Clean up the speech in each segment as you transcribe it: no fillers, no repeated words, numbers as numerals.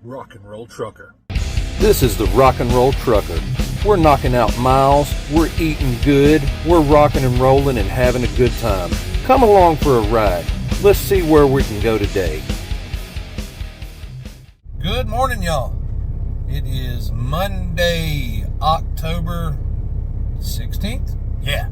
rock and roll trucker. This is the Rock and Roll Trucker. We're knocking out miles, we're eating good, we're rocking and rolling and having a good time. Come along for a ride. Let's see where we can go today. Good morning, y'all. It is Monday, October 16th? Yeah.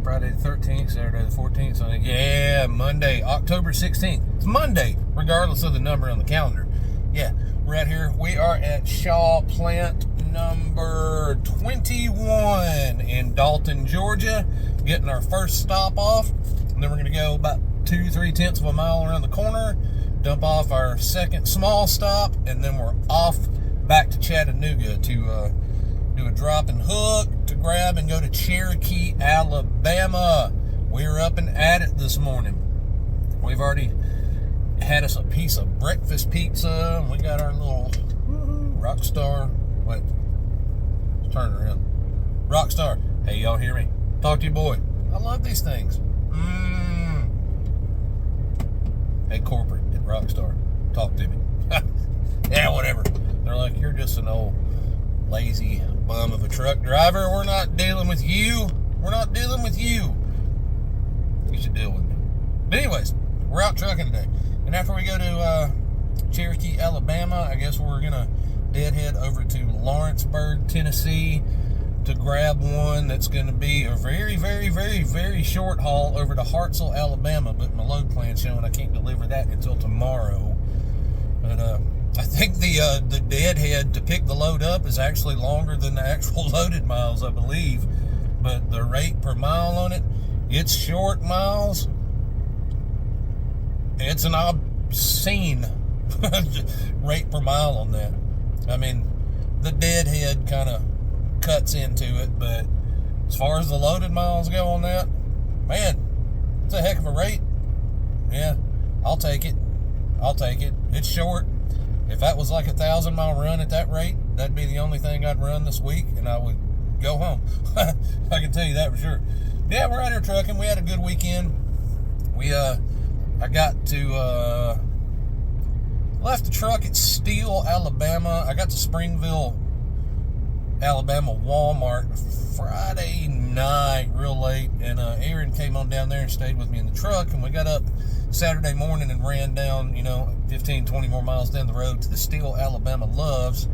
Friday the 13th, Saturday the 14th, Sunday. Yeah, Monday, October 16th. It's Monday, regardless of the number on the calendar. Yeah, we're out here. We are at Shaw Plant number 21 in Dalton, Georgia, getting our first stop off. And then we're going to go about 2-3 tenths of a mile around the corner, dump off our second small stop, and then we're off back to Chattanooga to do a drop and hook to grab and go to Cherokee, Alabama. We're up and at it this morning. We've already had us a piece of breakfast pizza, and we got our little Rockstar. Wait, let's turn it around. Rockstar. Hey, y'all hear me? Talk to your boy. I love these things. Hey, corporate at Rockstar, talk to me. Yeah, whatever. They're like, you're just an old lazy bum of a truck driver. We're not dealing with you. We're not dealing with you. You should deal with me. But anyways, we're out trucking today. And after we go to Cherokee, Alabama, I guess we're going to deadhead over to Lawrenceburg, Tennessee to grab one that's going to be a very, very, very, very short haul over to Hartselle, Alabama. But my load plan's showing I can't deliver that until tomorrow. But I think the deadhead to pick the load up is actually longer than the actual loaded miles, I believe. But the rate per mile on it, it's short miles. It's an obscene rate per mile on that. I mean, the deadhead kind of cuts into it, but as far as the loaded miles go on that, man, it's a heck of a rate. Yeah, I'll take it. I'll take it. It's short. If that was like a 1,000-mile run at that rate, that'd be the only thing I'd run this week, and I would go home. I can tell you that for sure. Yeah, we're out here trucking. We had a good weekend. I got to, left the truck at Steele, Alabama. I got to Springville, Alabama Walmart Friday night real late, and Aaron came on down there and stayed with me in the truck, and we got up Saturday morning and ran down, 15, 20 more miles down the road to the Steele, Alabama Loves.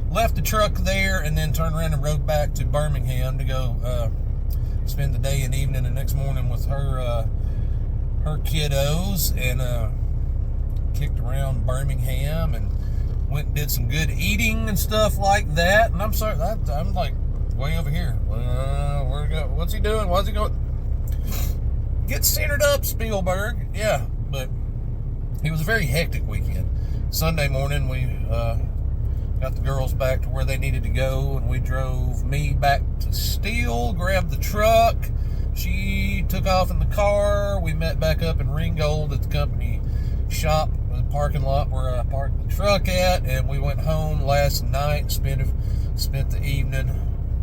Left the truck there and then turned around and rode back to Birmingham to go spend the day and evening and next morning with her kiddos, and kicked around Birmingham and went and did some good eating and stuff like that. And I'm sorry, I'm like way over here. Where'd he go? What's he doing? Why's he going? Get centered up, Spielberg. Yeah, but it was a very hectic weekend. Sunday morning, we got the girls back to where they needed to go, and we drove me back to Steele, grabbed the truck. She took off in the car. We met back up in Ringgold at the company shop, the parking lot where I parked the truck at, and we went home last night, spent the evening,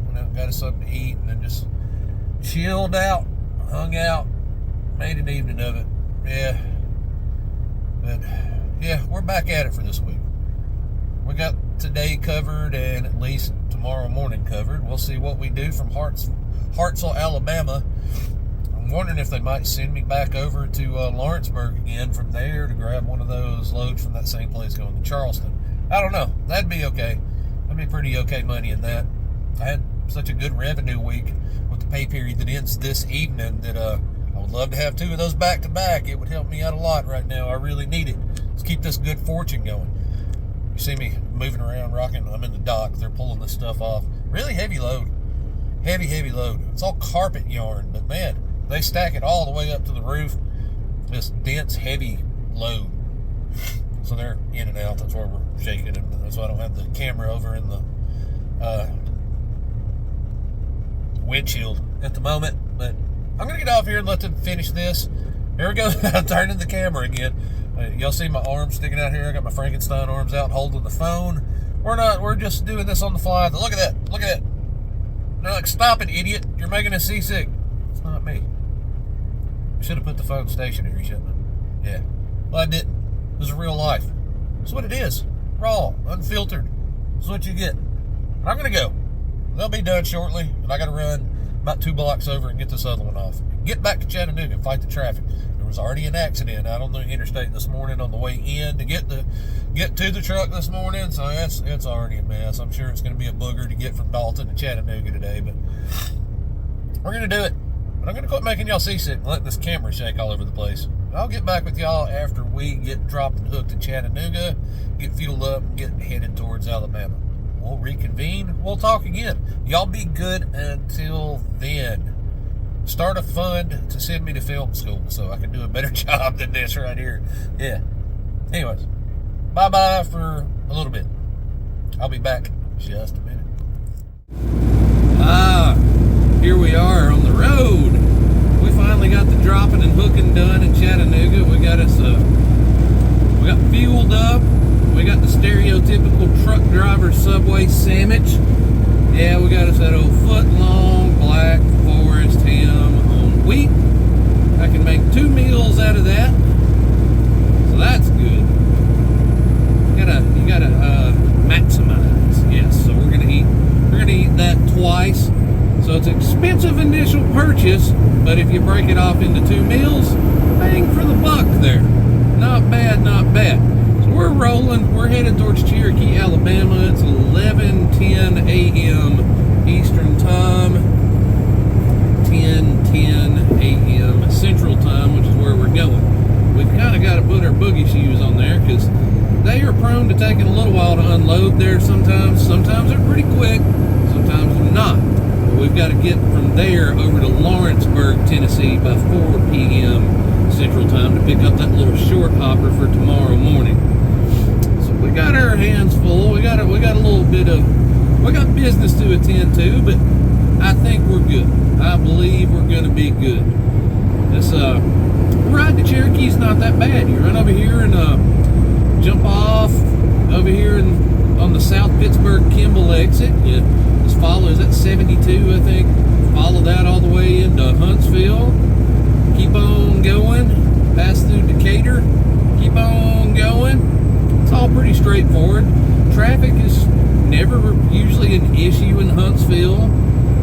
went out and got us something to eat, and then just chilled out, hung out, made an evening of it. Yeah. But, yeah, we're back at it for this week. We got today covered and at least tomorrow morning covered. We'll see what we do from Hartselle, Alabama. I'm wondering if they might send me back over to Lawrenceburg again from there to grab one of those loads from that same place going to Charleston. I don't know. That'd be okay. That'd be pretty okay money in that. I had such a good revenue week with the pay period that ends this evening that I would love to have 2 of those back to back. It would help me out a lot right now. I really need it. Let's keep this good fortune going. You see me moving around, rocking. I'm in the dock. They're pulling this stuff off. Really heavy load. Heavy load. It's all carpet yarn, but man, they stack it all the way up to the roof. This dense, heavy load. So they're in and out. That's why we're shaking it. That's why I don't have the camera over in the windshield at the moment. But I'm going to get off here and let them finish this. Here we go. I'm turning the camera again. Y'all see my arms sticking out here? I got my Frankenstein arms out holding the phone. We're just doing this on the fly. Look at that. Look at that. They're like, stop it, idiot. You're making us seasick. It's not me. I should have put the phone stationary, shouldn't I? Yeah. Well, I didn't. This is real life. That's what it is. raw, unfiltered. That's what you get. I'm gonna go. They'll be done shortly, and I gotta run about 2 blocks over and get this other one off. Get back to Chattanooga and fight the traffic. There was already an accident out on the interstate this morning on the way in to get to the truck this morning, so it's already a mess. I'm sure it's gonna be a booger to get from Dalton to Chattanooga today, but we're gonna do it. But I'm gonna quit making y'all seasick and letting this camera shake all over the place. I'll get back with y'all after we get dropped and hooked in Chattanooga, get fueled up, and get headed towards Alabama. We'll reconvene. We'll talk again. Y'all be good until then. Start a fund to send me to film school so I can do a better job than this right here. Yeah. Anyways, bye-bye for a little bit. I'll be back in just a minute. Here we are on the road. We finally got the dropping and hooking done in Chattanooga. We got fueled up. We got the stereotypical truck driver Subway sandwich. Yeah, we got us that old foot-long black forest ham on wheat. I can make 2 meals out of that, so that's good. You gotta maximize. Yes, so we're gonna eat that twice. So it's an expensive initial purchase, but if you break it off into 2 meals, bang for the buck there. Not bad, not bad. So we're rolling. We're headed towards Cherokee, Alabama. It's 11:10 a.m. Eastern Time, 10:10 a.m. Central Time, which is where we're going. We've kind of got to put our boogie shoes on there because they are prone to taking a little while to unload there sometimes. Sometimes they're pretty quick, sometimes they're not. But we've got to get from there over to Lawrenceburg, Tennessee by 4 p.m. Central Time to pick up that little short hopper for tomorrow morning. So we got our hands full. We got a little bit of, we got business to attend to, but I think we're good. I believe we're going to be good. This ride to Cherokee's not that bad. You run over here and jump off over here on the South Pittsburgh-Kimball exit. You just follow, is that 72, I think? Follow that all the way into Huntsville. Keep on going, pass through Decatur, keep on going. It's all pretty straightforward. Traffic is never usually an issue in Huntsville.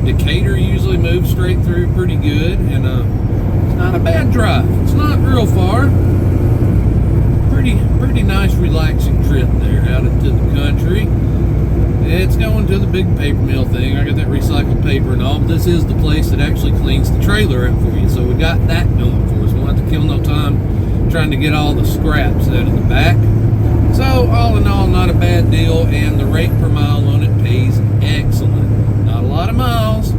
Decatur usually moves straight through pretty good, and it's not a bad drive. It's not real far. Pretty nice, relaxing trip there out into the country. It's going to the big paper mill thing. I got that recycled paper and all. But this is the place that actually cleans the trailer out for you. So we got that going for us. We won't have to kill no time trying to get all the scraps out of the back. So all in all, not a bad deal. And the rate per mile on it pays excellent. Not a lot of miles,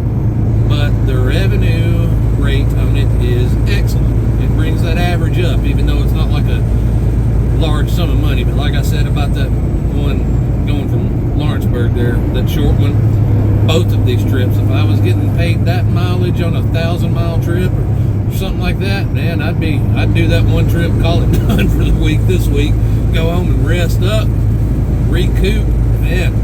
but the revenue rate on it is excellent. It brings that average up, even though it's not like a large sum of money. But like I said about that one going from Lawrenceburg there, that short one, both of these trips, if I was getting paid that mileage on a 1,000-mile trip or something like that, man, I'd do that one trip, call it done for the week this week, go home and rest up, recoup. Man,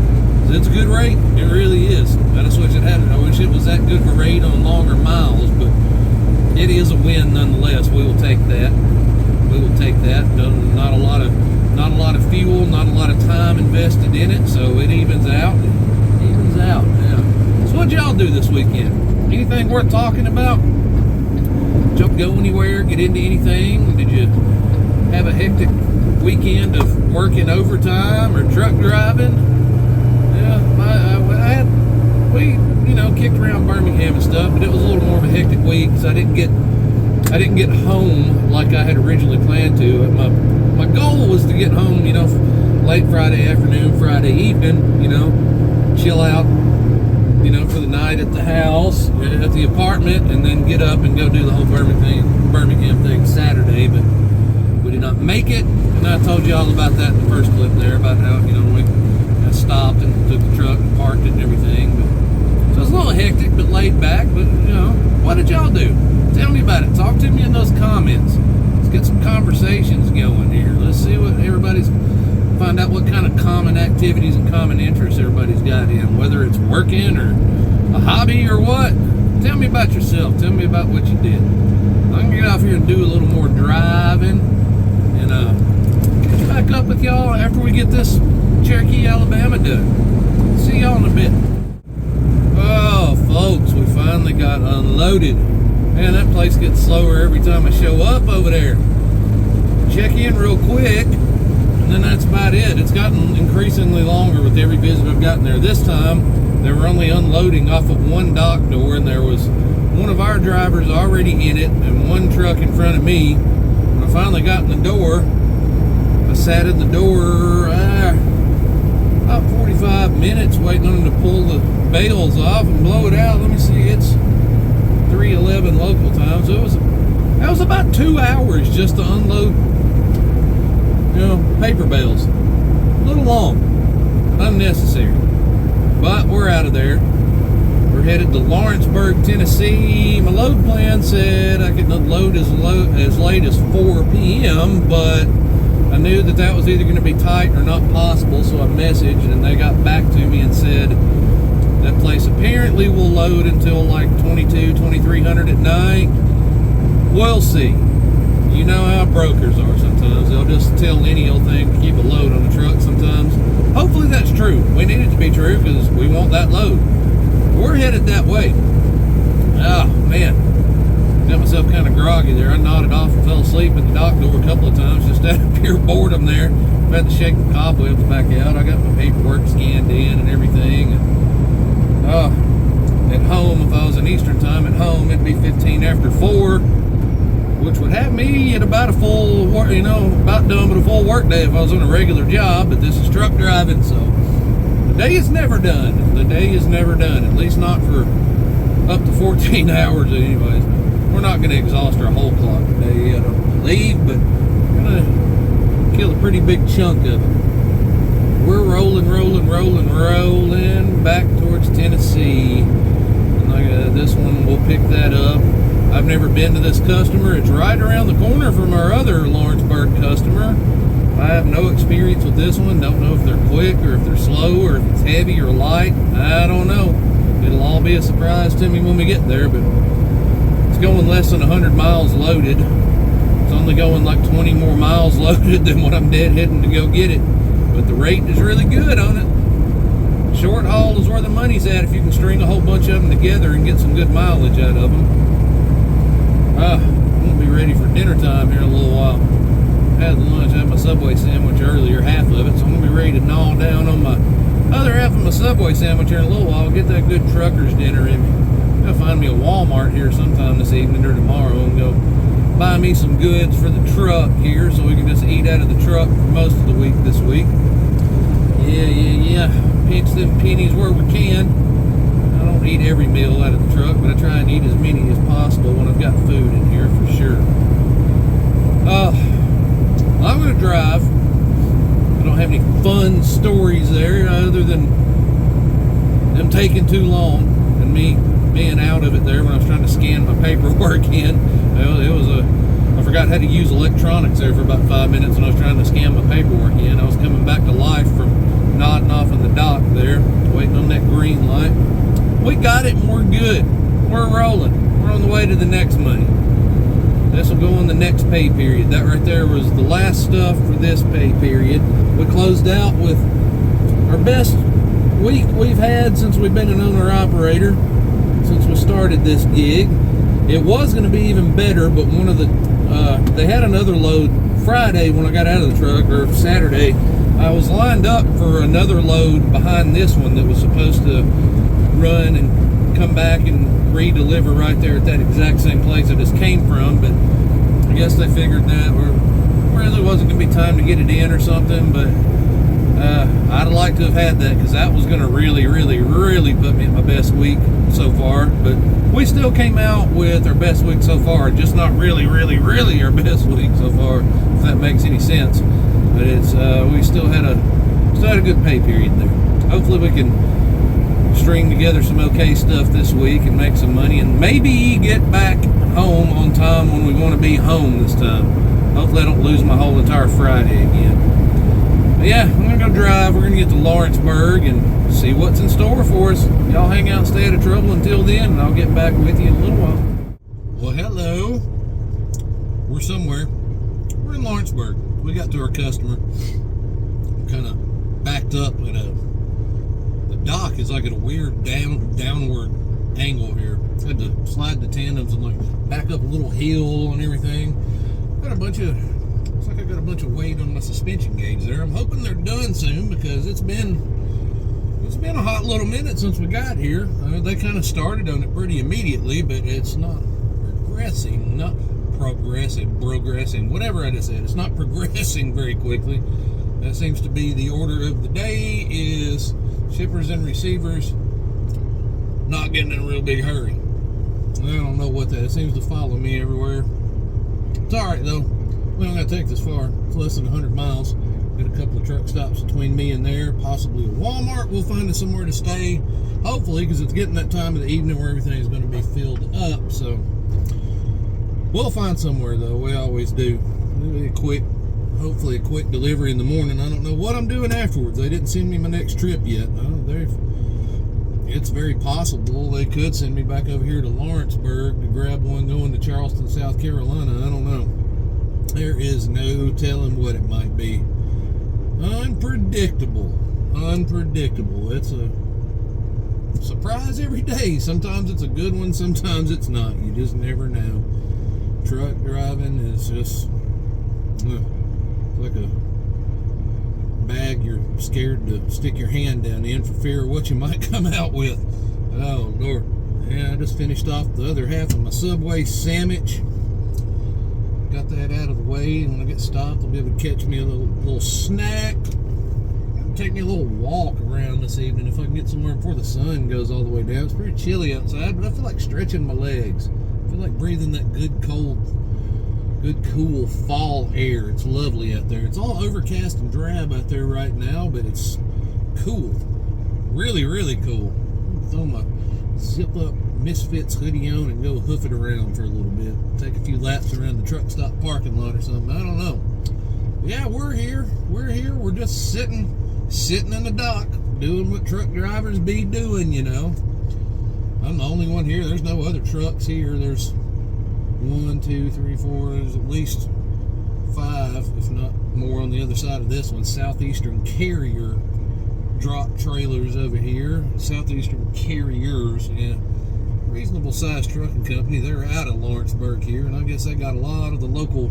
it's a good rate. It really is. I just wish it had it. I wish it was that good of a rate on longer miles, but it is a win nonetheless. We will take that. We will take that. Not a lot of fuel, not a lot of time invested in it, so it evens out. It evens out. Yeah. So what'd y'all do this weekend? Anything worth talking about? Did y'all go anywhere? Get into anything? Did you have a hectic weekend of working overtime or truck driving? Yeah, we kicked around Birmingham and stuff, but it was a little more of a hectic week because I didn't get home like I had originally planned to. My goal was to get home, late Friday afternoon, Friday evening, chill out, for the night at the house, at the apartment, and then get up and go do the whole Birmingham thing Saturday. But we did not make it, and I told you all about that in the first clip there, about how, we stopped and took the truck and parked it and everything. So it was a little hectic, but laid back. But, what did y'all do? Tell me about it. Talk to me in those comments. Let's get some conversations going here. Let's see what find out what kind of common activities and common interests everybody's got in, whether it's working or a hobby or what. Tell me about yourself. Tell me about what you did. I'm going to get off here and do a little more driving and catch back up with y'all after we get this Cherokee, Alabama done. See y'all in a bit. Oh, folks, we finally got unloaded. Man, that place gets slower every time I show up over there. Check in real quick, and then that's about it. It's gotten increasingly longer with every visit I've gotten there. This time, they were only unloading off of one dock door, and there was one of our drivers already in it, and one truck in front of me. When I finally got in the door, I sat in the door about 45 minutes waiting on them to pull the bales off and blow it out. Let me see, it's 3:11 local time, so that was about 2 hours just to unload, paper bales. A little long, unnecessary. But we're out of there. We're headed to Lawrenceburg, Tennessee. My load plan said I could load as late as 4 p.m., but I knew that was either going to be tight or not possible, so I messaged, and they got back to me and said that place apparently will load until like 2300 at night. We'll see. You know how brokers are sometimes. They'll just tell any old thing to keep a load on the truck sometimes. Hopefully that's true. We need it to be true because we want that load. We're headed that way. Oh, man. Got myself kind of groggy there. I nodded off and fell asleep at the dock door a couple of times just out of pure boredom there. I had to shake the cobwebs back out. I got my paperwork scanned in and everything. At home, if I was in Eastern time, at home it'd be 15 after 4, which would have me at about a full, about done with a full work day if I was on a regular job, but this is truck driving, so the day is never done. The day is never done, at least not for up to 14 hours anyways. We're not going to exhaust our whole clock today, I don't believe, but we're going to kill a pretty big chunk of it. We're rolling back towards Tennessee. And this one, we'll pick that up. I've never been to this customer. It's right around the corner from our other Lawrenceburg customer. I have no experience with this one. Don't know if they're quick or if they're slow or if it's heavy or light. I don't know. It'll all be a surprise to me when we get there, but it's going less than 100 miles loaded. It's only going like 20 more miles loaded than what I'm deadheading to go get it. But the rate is really good on it. Short haul is where the money's at if you can string a whole bunch of them together and get some good mileage out of them. I'm going to be ready for dinner time here in a little while. Had lunch, I had my Subway sandwich earlier, half of it, so I'm going to be ready to gnaw down on my other half of my Subway sandwich here in a little while. Get that good trucker's dinner in me. I'm going to find me a Walmart here sometime this evening or tomorrow and go buy me some goods for the truck here so we can just eat out of the truck for most of the week this week. Yeah. Pinch them pennies where we can. I don't eat every meal out of the truck, but I try and eat as many as possible when I've got food in here for sure. I'm going to drive. I don't have any fun stories there other than them taking too long and me being out of it there when I was trying to scan my paperwork in. I forgot how to use electronics there for about 5 minutes when I was trying to scan my paperwork in. I was coming back to life from nodding off in the dock there, waiting on that green light. We got it and we're good. We're rolling. We're on the way to the next money. This will go on the next pay period. That right there was the last stuff for this pay period. We closed out with our best week we've had since we've been an owner-operator, since we started this gig. It was going to be even better, but they had another load Friday when I got out of the truck, or Saturday. I was lined up for another load behind this one that was supposed to run and come back and re-deliver right there at that exact same place I just came from, but I guess they figured that really wasn't going to be time to get it in or something, but I'd like to have had that because that was going to really put me at my best week so far, but we still came out with our best week so far, just not really our best week so far, if that makes any sense. But it's we still had a good pay period there. Hopefully we can string together some okay stuff this week and make some money and maybe get back home on time when we want to be home this time. Hopefully I don't lose my whole entire Friday again. But yeah, I'm going to go drive. We're going to get to Lawrenceburg and see what's in store for us. Y'all hang out and stay out of trouble until then, and I'll get back with you in a little while. Well, hello. We're somewhere. We're in Lawrenceburg. We got to our customer. Kind of backed parked up at the dock is like at a weird downward angle here. I had to slide the tandems and like back up a little hill and everything. Got a bunch of, looks like I got a bunch of weight on my suspension gauge there. I'm hoping they're done soon because it's been a hot little minute since we got here. They kind of started on it pretty immediately, but it's not progressing, whatever I just said. It's not progressing very quickly. That seems to be the order of the day, is shippers and receivers not getting in a real big hurry. I don't know what that, it seems to follow me everywhere. It's alright though. We don't got to take this far. It's less than 100 miles. Got a couple of truck stops between me and there. Possibly a Walmart. We'll find us somewhere to stay. Hopefully, because it's getting that time of the evening where everything is going to be filled up. So we'll find somewhere though. We always do. Hopefully a quick delivery in the morning. I don't know what I'm doing afterwards. They didn't send me my next trip yet. It's very possible they could send me back over here to Lawrenceburg to grab one going to Charleston, South Carolina. I don't know. There is no telling what it might be. Unpredictable. It's a surprise every day. Sometimes it's a good one, sometimes it's not. You just never know. Truck driving is just like a bag you're scared to stick your hand down in for fear of what you might come out with. Oh Lord. Yeah, I just finished off the other half of my Subway sandwich. Got that out of the way, and when I get stopped, I'll be able to catch me a little snack. It'll take me a little walk around this evening if I can get somewhere before the sun goes all the way down. It's pretty chilly outside, but I feel like stretching my legs. I feel like breathing that good cool fall air. It's lovely out there. It's all overcast and drab out there right now, but it's cool. Really, really cool. Throw my zip up Misfits hoodie on and go hoof it around for a little bit. Take a few laps around the truck stop parking lot or something. I don't know. Yeah, we're here. We're just sitting in the dock doing what truck drivers be doing, you know. I'm the only one here. There's no other trucks here. There's 1, 2, 3, 4. There's at least 5, if not more, on the other side of this one. Southeastern Carrier drop trailers over here. Southeastern Carriers, yeah. Reasonable sized trucking company. They're out of Lawrenceburg here, and I guess they got a lot of the local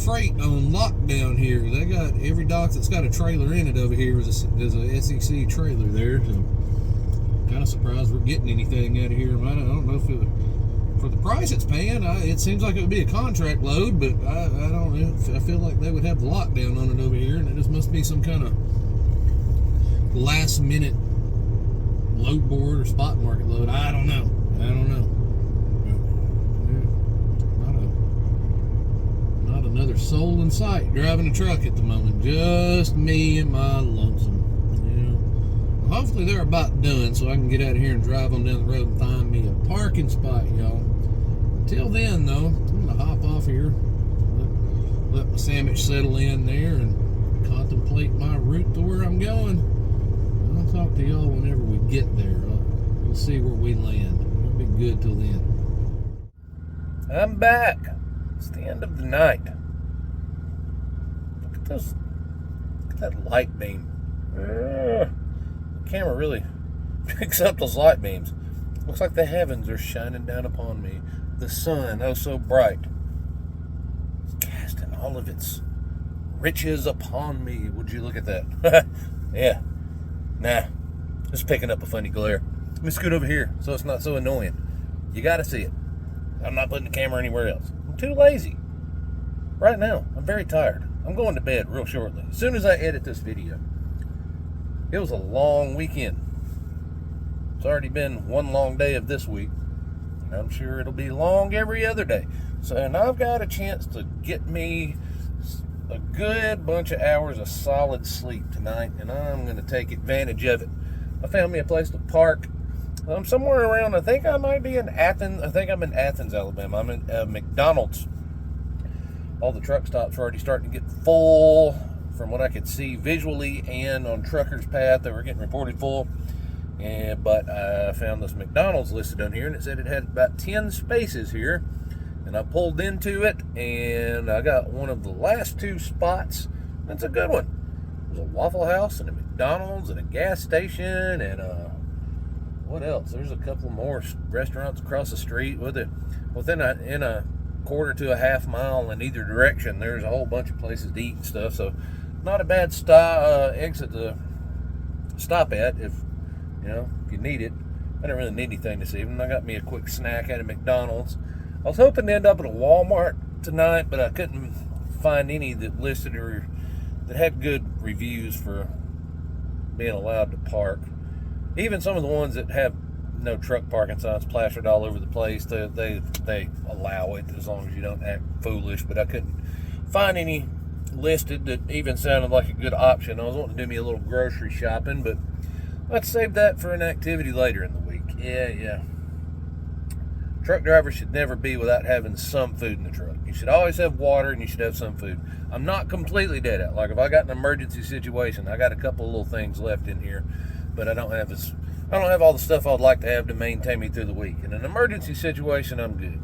freight on lockdown here. They got every dock that's got a trailer in it over here is a SEC trailer there. So kind of surprised we're getting anything out of here. I don't know if for the price it's paying, it seems like it would be a contract load, but I don't know. I feel like they would have the lockdown on it over here, and it just must be some kind of last minute load board or spot market load. I don't know. Not another soul in sight driving a truck at the moment. Just me and my lonesome. Yeah. Well, hopefully they're about done so I can get out of here and drive on down the road and find me a parking spot, y'all. Until then, though, I'm gonna hop off here, let my sandwich settle in there, and contemplate my route to where I'm going. I'll talk to y'all whenever we get there. We'll see where we land. It'll be good till then. I'm back. It's the end of the night. Look at this. Look at that light beam. The camera really picks up those light beams. Looks like the heavens are shining down upon me. The sun, oh so bright, is casting all of its riches upon me. Would you look at that? Yeah. Nah, just picking up a funny glare. Let me scoot over here so it's not so annoying. You gotta see it. I'm not putting the camera anywhere else. I'm too lazy. Right now, I'm very tired. I'm going to bed real shortly. As soon as I edit this video. It was a long weekend. It's already been one long day of this week. And I'm sure it'll be long every other day. So, and I've got a chance to get me a good bunch of hours of solid sleep tonight, and I'm going to take advantage of it. I found me a place to park. I'm somewhere around, I think I might be in Athens. I think I'm in Athens, Alabama. I'm in McDonald's. All the truck stops are already starting to get full from what I could see visually and on Trucker's Path. They were getting reported full. But I found this McDonald's listed on here, and it said it had about 10 spaces here. And I pulled into it, and I got one of the last 2 spots. It's a good one. There's a Waffle House and a McDonald's and a gas station and what else? There's a couple more restaurants across the street within a quarter to a half mile in either direction. There's a whole bunch of places to eat and stuff. So not a bad exit to stop at if you need it. I didn't really need anything this evening. I got me a quick snack at a McDonald's. I was hoping to end up at a Walmart tonight, but I couldn't find any that listed or that had good reviews for being allowed to park. Even some of the ones that have no truck parking signs plastered all over the place, they allow it as long as you don't act foolish. But I couldn't find any listed that even sounded like a good option. I was wanting to do me a little grocery shopping, but let's save that for an activity later in the week. Yeah. Truck drivers should never be without having some food in the truck. You should always have water and you should have some food. I'm not completely dead out. Like if I got an emergency situation, I got a couple of little things left in here, but I don't have all the stuff I'd like to have to maintain me through the week. In an emergency situation, I'm good.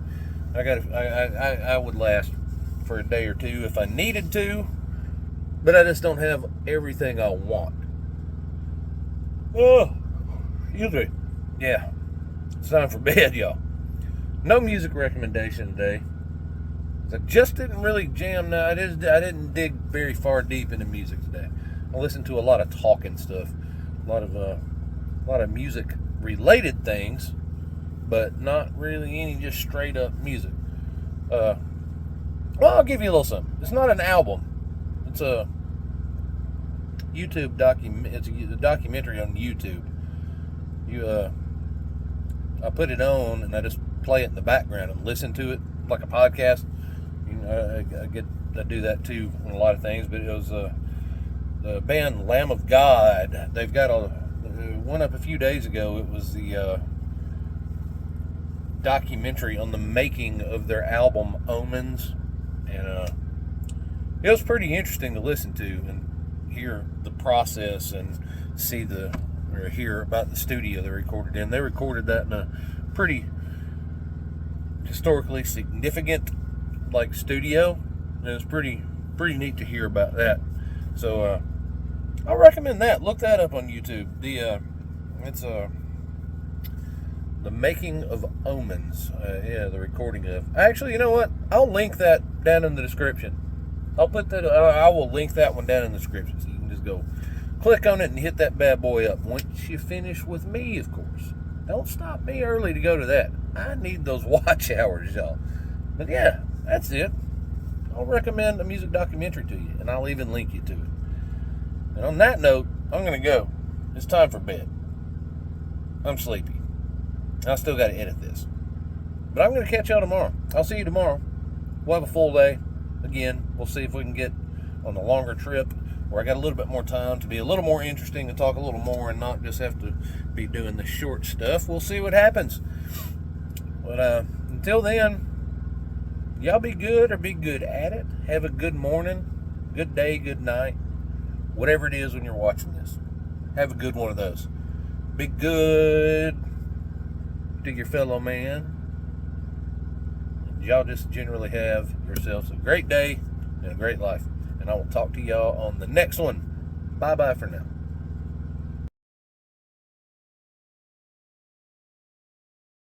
I would last for a day or two if I needed to, but I just don't have everything I want. Oh, excuse me. Yeah, it's time for bed, y'all. No music recommendation today. I just didn't really jam. I didn't dig very far deep into music today. I listened to a lot of talking stuff, a lot of music related things, but not really any just straight up music. Well, I'll give you a little something. It's not an album. It's a YouTube It's a documentary on YouTube. I put it on and I just play it in the background and listen to it like a podcast. I do that too on a lot of things. But it was the band Lamb of God. They've got one up a few days ago. It was the documentary on the making of their album Omens, and it was pretty interesting to listen to and hear the process and hear about the studio they recorded in. They recorded that in a pretty historically significant studio, and it's pretty neat to hear about that. So I recommend that. Look that up on YouTube. It's the making of Omens. The recording of. Actually, you know what? I'll link that down in the description. I'll put that. I will link that one down in the description, so you can just go click on it and hit that bad boy up. Once you finish with me, of course. Don't stop me early to go to that. I need those watch hours, y'all. But yeah, that's it. I'll recommend a music documentary to you, and I'll even link you to it. And on that note, I'm going to go. It's time for bed. I'm sleepy. I still got to edit this. But I'm going to catch y'all tomorrow. I'll see you tomorrow. We'll have a full day. Again, we'll see if we can get on a longer trip where I got a little bit more time to be a little more interesting and talk a little more and not just have to be doing the short stuff. We'll see what happens. But until then, y'all be good or be good at it. Have a good morning, good day, good night. Whatever it is when you're watching this. Have a good one of those. Be good to your fellow man. And y'all just generally have yourselves a great day and a great life. And I will talk to y'all on the next one. Bye-bye for now.